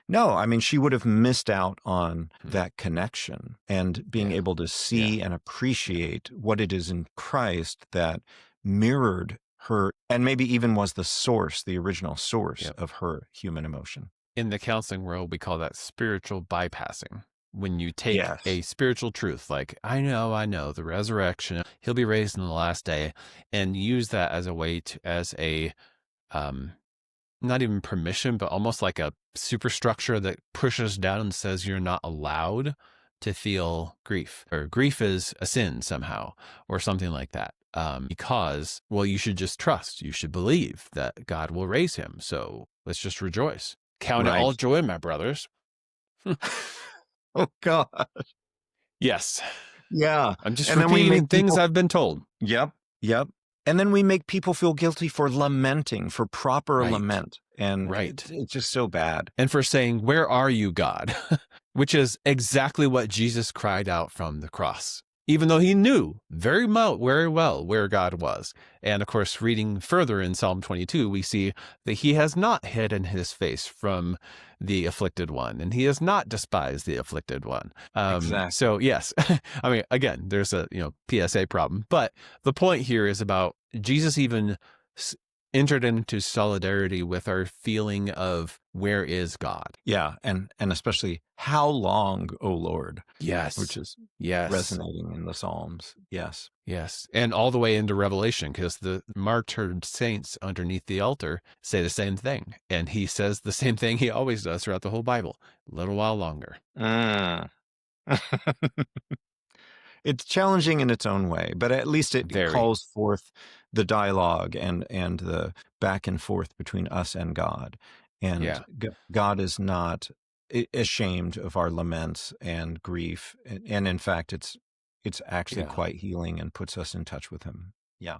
No, I mean, she would have missed out on that connection and being able to see and appreciate what it is in Christ that mirrored her, and maybe even was the original source of her human emotion.
In the counseling world, we call that spiritual bypassing. When you take a spiritual truth, like, I know, the resurrection, he'll be raised in the last day, and use that as a way as a, not even permission, but almost like a superstructure that pushes down and says you're not allowed to feel grief, or grief is a sin somehow, or something like that. Because, well, you should just trust. You should believe that God will raise him. So let's just rejoice. Count it all joy, my brothers.
Oh, God.
Yes.
Yeah.
I'm just repeating things I've been told.
Yep. And then we make people feel guilty for lamenting, for proper lament. And it's just so bad.
And for saying, where are you, God? Which is exactly what Jesus cried out from the cross, even though he knew very well where God was. And of course, reading further in Psalm 22, we see that he has not hidden his face from the afflicted one, and he has not despised the afflicted one.
Exactly.
So yes, I mean, again, there's a PSA problem, but the point here is about Jesus even entered into solidarity with our feeling of where is God.
Yeah, and especially how long, O Lord?
Yes.
Which is resonating in the Psalms. Yes.
Yes. And all the way into Revelation, because the martyred saints underneath the altar say the same thing. And he says the same thing he always does throughout the whole Bible. A little while longer.
It's challenging in its own way, but at least it calls forth the dialogue and the back and forth between us and God. And God is not ashamed of our laments and grief. And in fact, it's actually quite healing and puts us in touch with him. Yeah.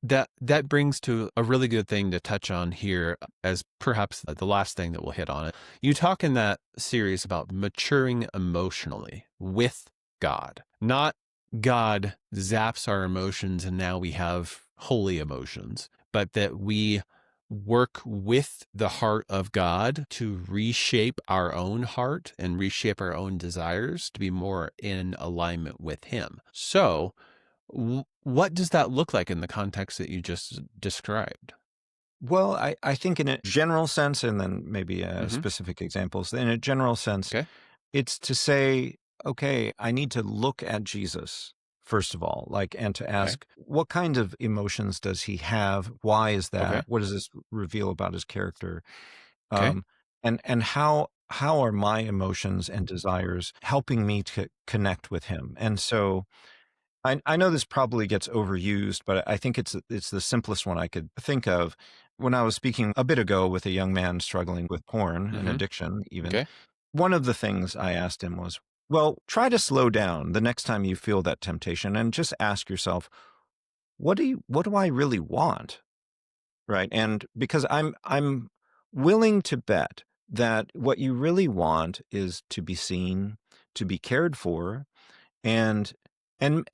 That brings to a really good thing to touch on here as perhaps the last thing that we'll hit on it. You talk in that series about maturing emotionally with God, not God zaps our emotions and now we have holy emotions, but that we work with the heart of God to reshape our own heart and reshape our own desires to be more in alignment with him. So what does that look like in the context that you just described?
Well, I think in a general sense, and then maybe specific examples, in a general sense, it's to say, okay, I need to look at Jesus, first of all, and to ask, what kind of emotions does he have? Why is that? What does this reveal about his character? And how are my emotions and desires helping me to connect with him? And so I know this probably gets overused, but I think it's the simplest one I could think of. When I was speaking a bit ago with a young man struggling with porn and addiction, even, one of the things I asked him was, well, try to slow down the next time you feel that temptation and just ask yourself, what do I really want? Right. And because I'm willing to bet that what you really want is to be seen, to be cared for, and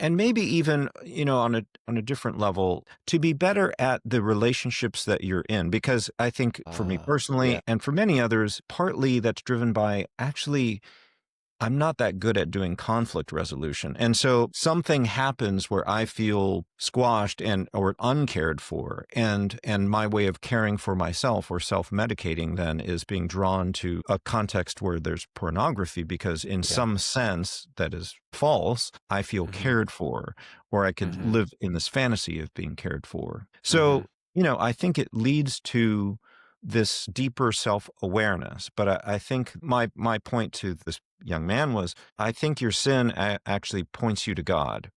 maybe even, on a different level, to be better at the relationships that you're in. Because I think for me personally and for many others, partly that's driven by actually I'm not that good at doing conflict resolution. And so something happens where I feel squashed or uncared for. And my way of caring for myself or self-medicating then is being drawn to a context where there's pornography, because in some sense that is false, I feel cared for, or I could live in this fantasy of being cared for. So, I think it leads to this deeper self-awareness. But I think my point to this young man was, I think your sin actually points you to God,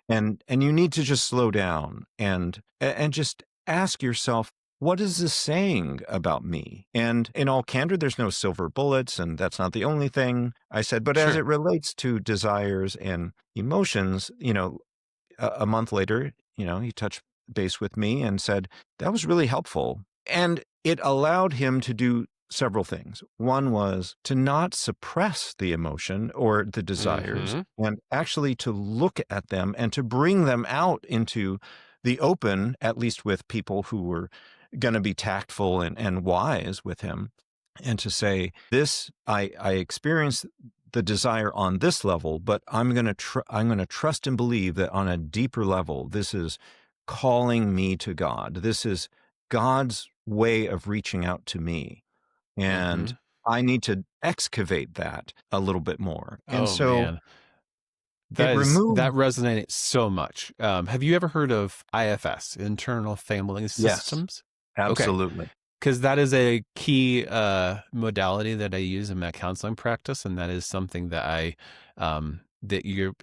and you need to just slow down and just ask yourself, what is this saying about me? And in all candor, there's no silver bullets, and that's not the only thing I said. But as it relates to desires and emotions, a month later, he touched base with me and said, that was really helpful. And it allowed him to do several things. One was to not suppress the emotion or the desires, and actually to look at them and to bring them out into the open, at least with people who were going to be tactful and wise with him, and to say, this, I experienced the desire on this level, but I'm going to trust and believe that on a deeper level, this is calling me to God. This is God's way of reaching out to me. And I need to excavate that a little bit more. And
man, that
removed.
resonates so much. Have you ever heard of IFS, internal family systems?
Yes, absolutely.
Okay. Because that is a key modality that I use in my counseling practice, and that is something that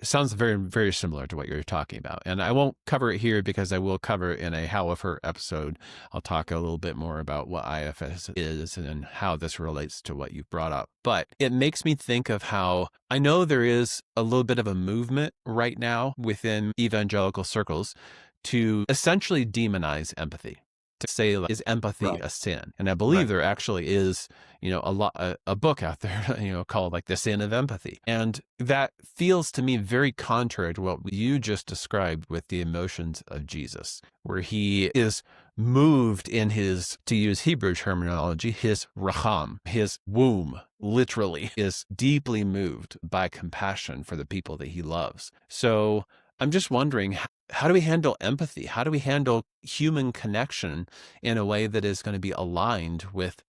sounds very, very similar to what you're talking about. And I won't cover it here because I will cover it in a How of Hurt episode. I'll talk a little bit more about what IFS is and how this relates to what you've brought up. But it makes me think of how I know there is a little bit of a movement right now within evangelical circles to essentially demonize empathy. To say, like, is empathy a sin? And I believe there actually is, a book out there, called like The Sin of Empathy. And that feels to me very contrary to what you just described with the emotions of Jesus, where he is moved in his, to use Hebrew terminology, his racham, his womb, literally is deeply moved by compassion for the people that he loves. So I'm just wondering, how do we handle empathy? How do we handle human connection in a way that is going to be aligned with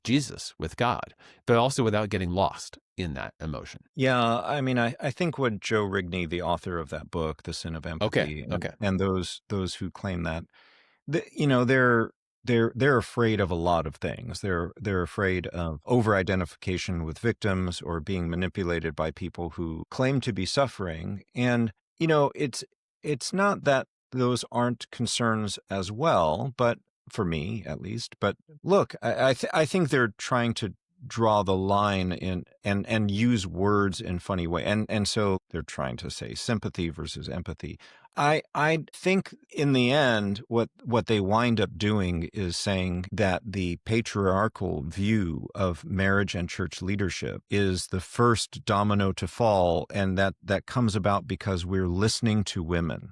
Jesus, with God, but also without getting lost in that emotion?
Yeah, I mean, I think what Joe Rigney, the author of that book, The Sin of Empathy, and those who claim that, they're afraid of a lot of things. They're afraid of over-identification with victims or being manipulated by people who claim to be suffering. And it's not that those aren't concerns as well, but for me at least. But look, I think they're trying to draw the line in and use words in funny way, and so they're trying to say sympathy versus empathy. I think in the end, what they wind up doing is saying that the patriarchal view of marriage and church leadership is the first domino to fall, and that comes about because we're listening to women.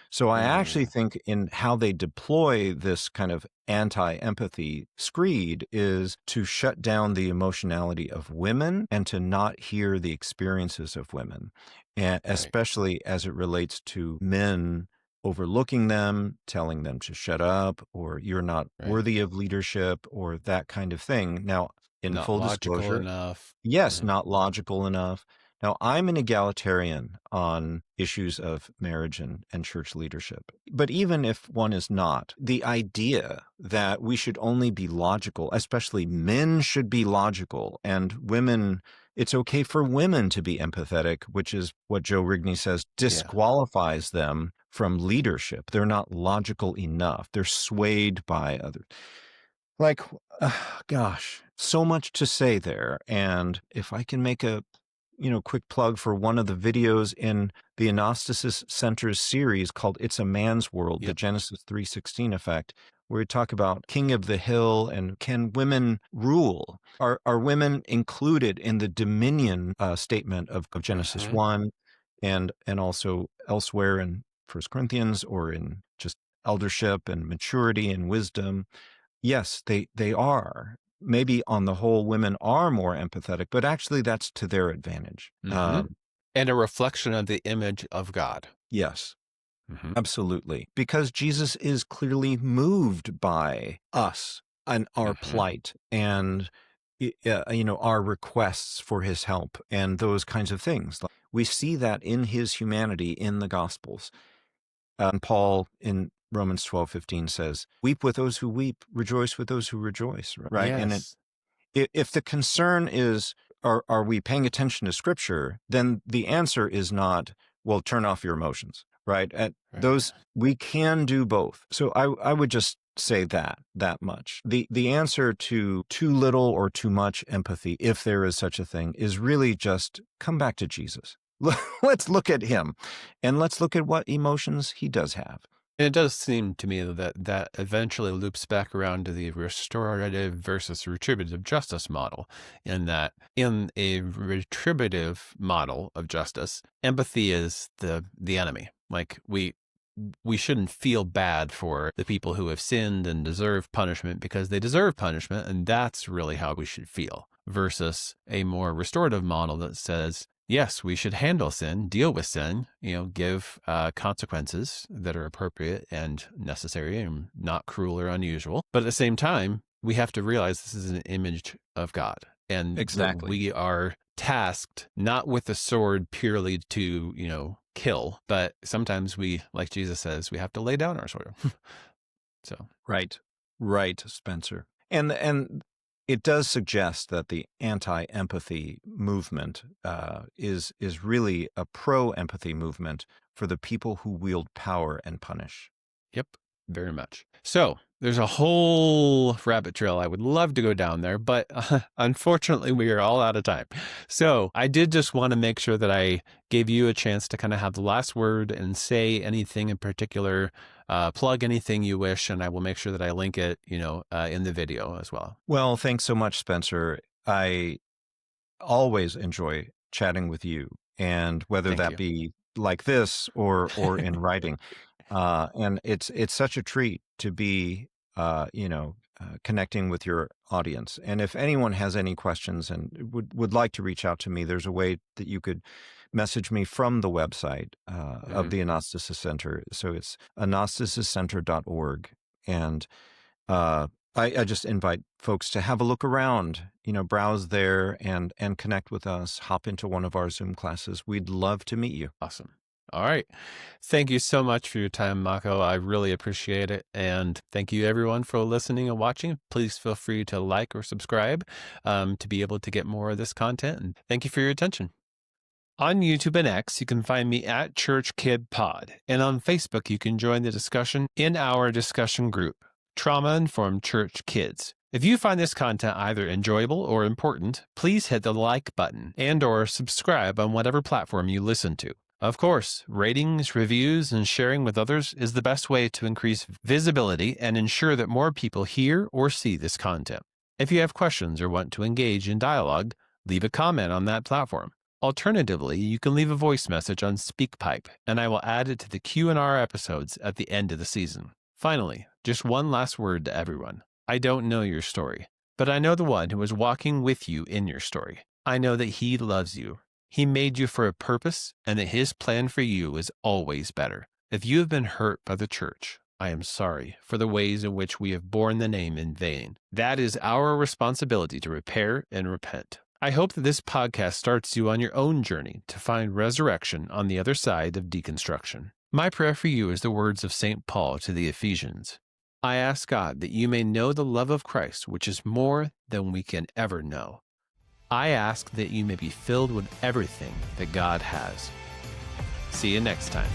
So I actually think in how they deploy this kind of anti-empathy screed is to shut down the emotionality of women and to not hear the experiences of women, and especially as it relates to men overlooking them, telling them to shut up, or you're not worthy of leadership, or that kind of thing. Now, in
not
full
logical
disclosure,
enough.
yes, not logical enough. Now, I'm an egalitarian on issues of marriage and church leadership. But even if one is not, the idea that we should only be logical, especially men should be logical, and women, it's okay for women to be empathetic, which is what Joe Rigney says disqualifies them from leadership. They're not logical enough. They're swayed by others. Like, gosh, so much to say there. And if I can make a quick plug for one of the videos in the Anástasis Center's series called It's a Man's World, the Genesis 3:16 effect, where we talk about King of the Hill and can women rule? Are women included in the dominion statement of Genesis 1 and also elsewhere in 1 Corinthians, or in just eldership and maturity and wisdom? Yes, they are. maybe on the whole, women are more empathetic, but actually that's to their advantage.
And a reflection of the image of God.
Yes, absolutely. Because Jesus is clearly moved by us and our plight and, our requests for his help and those kinds of things. We see that in his humanity in the Gospels. Paul in Romans 12:15 says, "Weep with those who weep, rejoice with those who rejoice." Right?
Yes.
And if the concern is, are we paying attention to Scripture, then the answer is not, well, turn off your emotions, right? Those, we can do both. So I would just say that much. The answer to too little or too much empathy, if there is such a thing, is really just come back to Jesus. Let's look at him, and let's look at what emotions he does have.
And it does seem to me that eventually loops back around to the restorative versus retributive justice model, in that in a retributive model of justice, empathy is the enemy. Like we shouldn't feel bad for the people who have sinned and deserve punishment because they deserve punishment, and that's really how we should feel, versus a more restorative model that says, yes, we should handle sin, deal with sin, give consequences that are appropriate and necessary and not cruel or unusual. But at the same time, we have to realize this is an image of God. And
exactly,
we are tasked not with a sword purely to, kill, but sometimes we, like Jesus says, we have to lay down our sword. So
right, Spencer. And it does suggest that the anti-empathy movement is really a pro-empathy movement for the people who wield power and punish.
Yep, very much. So there's a whole rabbit trail. I would love to go down there, but unfortunately we are all out of time. So I did just want to make sure that I gave you a chance to kind of have the last word and say anything in particular, plug anything you wish, and I will make sure that I link it, in the video as well.
Well, thanks so much, Spencer. I always enjoy chatting with you, and whether that be like this or in writing. And it's such a treat to be, connecting with your audience. And if anyone has any questions and would like to reach out to me, there's a way that you could message me from the website of the Anástasis Center. So it's anastasiscenter.org. And I just invite folks to have a look around, browse there and connect with us, hop into one of our Zoom classes. We'd love to meet you.
Awesome. All right. Thank you so much for your time, Mako. I really appreciate it. And thank you, everyone, for listening and watching. Please feel free to like or subscribe to be able to get more of this content. And thank you for your attention. On YouTube and X, you can find me at Church Kid Pod. And on Facebook, you can join the discussion in our discussion group, Trauma Informed Church Kids. If you find this content either enjoyable or important, please hit the like button and or subscribe on whatever platform you listen to. Of course, ratings, reviews, and sharing with others is the best way to increase visibility and ensure that more people hear or see this content. If you have questions or want to engage in dialogue, leave a comment on that platform. Alternatively, you can leave a voice message on SpeakPipe, and I will add it to the Q&R episodes at the end of the season. Finally, just one last word to everyone. I don't know your story, but I know the one who is walking with you in your story. I know that he loves you. He made you for a purpose, and that his plan for you is always better. If you have been hurt by the church, I am sorry for the ways in which we have borne the name in vain. That is our responsibility to repair and repent. I hope that this podcast starts you on your own journey to find resurrection on the other side of deconstruction. My prayer for you is the words of St. Paul to the Ephesians. I ask God that you may know the love of Christ, which is more than we can ever know. I ask that you may be filled with everything that God has. See you next time.